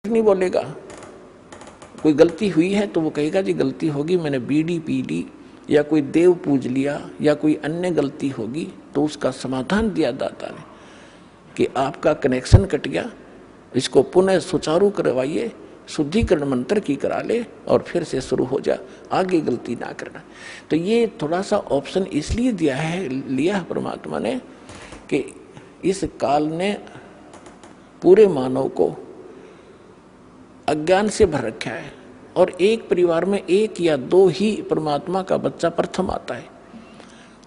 नहीं बोलेगा। कोई गलती हुई है तो वो कहेगा जी गलती होगी, मैंने बीड़ी पी ली या कोई देव पूज लिया या कोई अन्य गलती होगी, तो उसका समाधान दिया दाता ने कि आपका कनेक्शन कट गया, इसको पुनः सुचारू करवाइए, शुद्धिकरण मंत्र की करा ले और फिर से शुरू हो जा, आगे गलती ना करना। तो ये थोड़ा सा ऑप्शन इसलिए लिया परमात्मा ने कि इस काल ने पूरे मानव को अज्ञान से भर रखा है और एक परिवार में एक या दो ही परमात्मा का बच्चा प्रथम आता है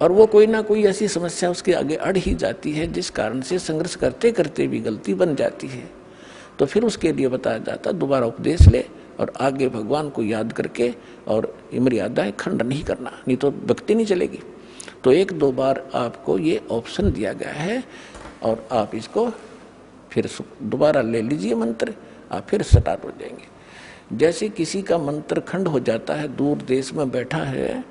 और वो कोई ना कोई ऐसी समस्या उसके आगे अड़ ही जाती है जिस कारण से संघर्ष करते करते भी गलती बन जाती है। तो फिर उसके लिए बताया जाता दोबारा उपदेश ले और आगे भगवान को याद करके और मर्यादाएं खंड नहीं करना, नहीं तो भक्ति नहीं चलेगी। तो एक दो बार आपको ये ऑप्शन दिया गया है और आप इसको फिर दोबारा ले लीजिए मंत्र, आप फिर स्टार्ट हो जाएंगे। जैसे किसी का मंत्र खंड हो जाता है, दूर देश में बैठा है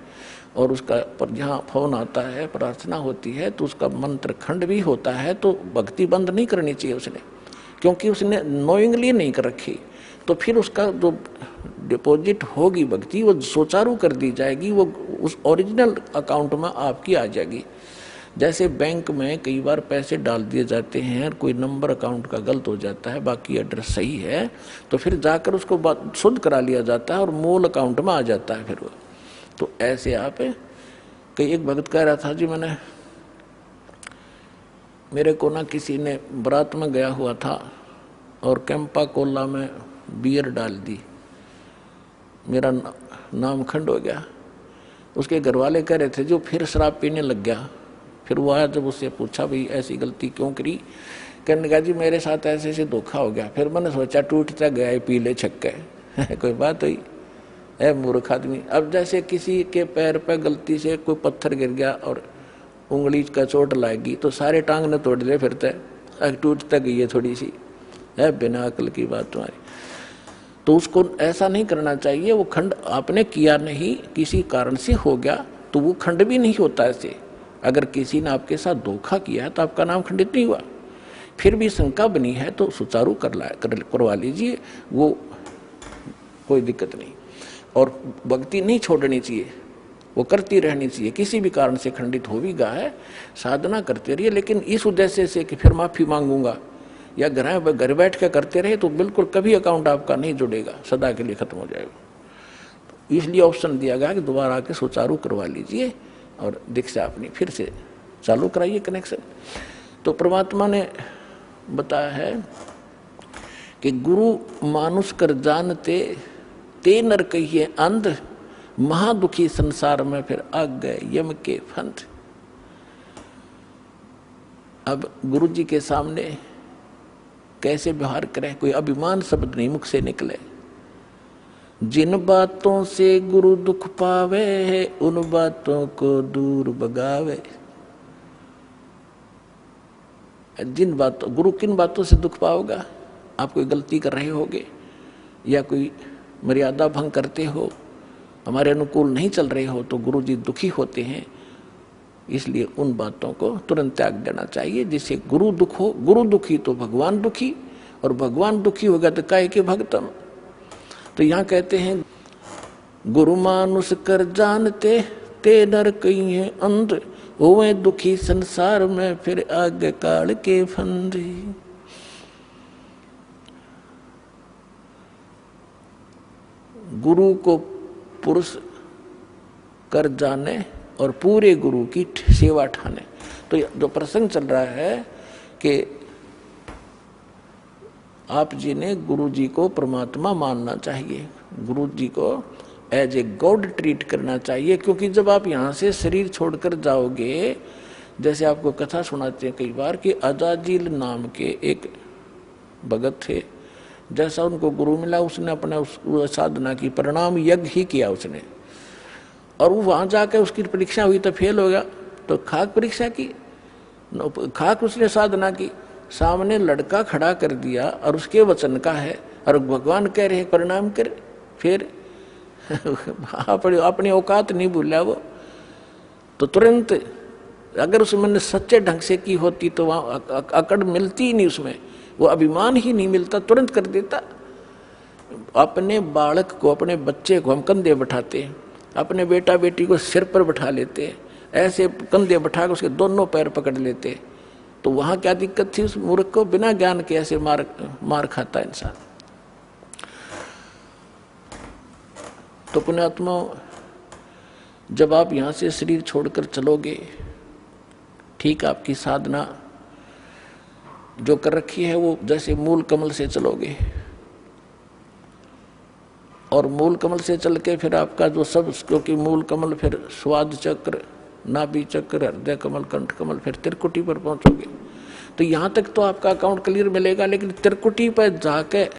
और उसका पर जहाँ फोन आता है, प्रार्थना होती है, तो उसका मंत्र खंड भी होता है, तो भक्ति बंद नहीं करनी चाहिए उसने, क्योंकि उसने नोइंगली नहीं कर रखी। तो फिर उसका जो डिपॉजिट होगी भक्ति वो सुचारू कर दी जाएगी, वो उस ओरिजिनल अकाउंट में आपकी आ जाएगी। जैसे बैंक में कई बार पैसे डाल दिए जाते हैं, कोई नंबर अकाउंट का गलत हो जाता है, बाकी एड्रेस सही है, तो फिर जाकर उसको शुद्ध करा लिया जाता है और मूल अकाउंट में आ जाता है फिर वो। तो ऐसे आप कई एक भगत कह रहा था जी मेरे को ना किसी ने बारात में गया हुआ था और कैंपा कोला में बियर डाल दी, मेरा नाम खंड हो गया। उसके घर वाले कह रहे थे जो फिर शराब पीने लग गया। फिर वो आया, जब उससे पूछा भाई ऐसी गलती क्यों करी, कहने लगा जी मेरे साथ ऐसे ऐसे धोखा हो गया। फिर मैंने सोचा टूटता गया पी ले छक्के कोई बात हुई है मूर्ख आदमी। अब जैसे किसी के पैर पे गलती से कोई पत्थर गिर गया और उंगली का चोट लाएगी तो सारे टांग ने तोड़ ले फिरते, टूटता गई है थोड़ी सी, है बिना अकल की बात तुम्हारी। तो उसको ऐसा नहीं करना चाहिए। वो खंड आपने किया नहीं, किसी कारण से हो गया तो वो खंड भी नहीं होता ऐसे। अगर किसी ने आपके साथ धोखा किया है तो आपका नाम खंडित नहीं हुआ। फिर भी शंका बनी है तो सुचारू करवा लीजिए, वो कोई दिक्कत नहीं। और भक्ति नहीं छोड़नी चाहिए, वो करती रहनी चाहिए। किसी भी कारण से खंडित हो भी गया है, साधना करते रहिए, लेकिन इस उद्देश्य से कि फिर माफी मांगूंगा या घर बैठ के करते रहे तो बिल्कुल कभी अकाउंट आपका नहीं जुड़ेगा, सदा के लिए खत्म हो जाएगा। इसलिए ऑप्शन दिया गया कि दोबारा आके सुचारू करवा लीजिए और दीक्षा अपनी फिर से चालू कराइए कनेक्शन। तो परमात्मा ने बताया है कि गुरु मानुष कर जानते ते नर कहिए अंध, महादुखी संसार में फिर आ गए यम के फंद। अब गुरु जी के सामने कैसे व्यवहार करें, कोई अभिमान शब्द नहीं मुख से निकले। जिन बातों से गुरु दुख पावे उन बातों को दूर भगावे। जिन बातों गुरु किन बातों से दुख पाओगा, आप कोई गलती कर रहे होगे या कोई मर्यादा भंग करते हो, हमारे अनुकूल नहीं चल रहे हो, तो गुरु जी दुखी होते हैं। इसलिए उन बातों को तुरंत त्याग देना चाहिए जिससे गुरु दुख हो। गुरु दुखी तो भगवान दुखी, और भगवान दुखी होगा तो काहे के भक्तम। तो यहाँ कहते हैं गुरु मानुष कर जानते ते नर कहिए अंध, होवे दुखी संसार में फिर आगे काल के फंद। गुरु को पुरुष कर जाने और पूरे गुरु की सेवा ठाने। तो जो प्रसंग चल रहा है कि आप जी ने गुरु जी को परमात्मा मानना चाहिए, गुरु जी को एज ए गॉड ट्रीट करना चाहिए। क्योंकि जब आप यहाँ से शरीर छोड़कर जाओगे, जैसे आपको कथा सुनाते हैं कई बार कि अजाजिल नाम के एक भगत थे, जैसा उनको गुरु मिला उसने अपने उस साधना की परिणाम यज्ञ ही किया उसने, और वो वहाँ जाकर उसकी परीक्षा हुई तो फेल हो गया। तो खाक परीक्षा की, खाक उसने साधना की, सामने लड़का खड़ा कर दिया और उसके वचन का है, और भगवान कह रहे हैं परिणाम कर, फिर अपनी औकात नहीं भूला वो। तो तुरंत अगर उसमें सच्चे ढंग से की होती तो वहाँ अकड़ मिलती ही नहीं, उसमें वो अभिमान ही नहीं मिलता, तुरंत कर देता। अपने बालक को, अपने बच्चे को हम कंधे बैठाते, अपने बेटा बेटी को सिर पर बैठा लेते, ऐसे कंधे बैठा कर उसके दोनों पैर पकड़ लेते, तो वहां क्या दिक्कत थी? उस मूर्ख को बिना ज्ञान के ऐसे मार खाता इंसान। तो पुण्यात्मा, जब आप यहां से शरीर छोड़कर चलोगे, ठीक आपकी साधना जो कर रखी है वो जैसे मूल कमल से चलोगे, और मूल कमल से चल के फिर आपका जो सब, क्योंकि मूल कमल फिर स्वाद चक्र, नाभि चक्र, हृदय कमल, कंठ कमल, फिर त्रिकुटी पर पहुंचोगे। तो यहां तक तो आपका अकाउंट क्लियर मिलेगा, लेकिन त्रिकुटी पर जाके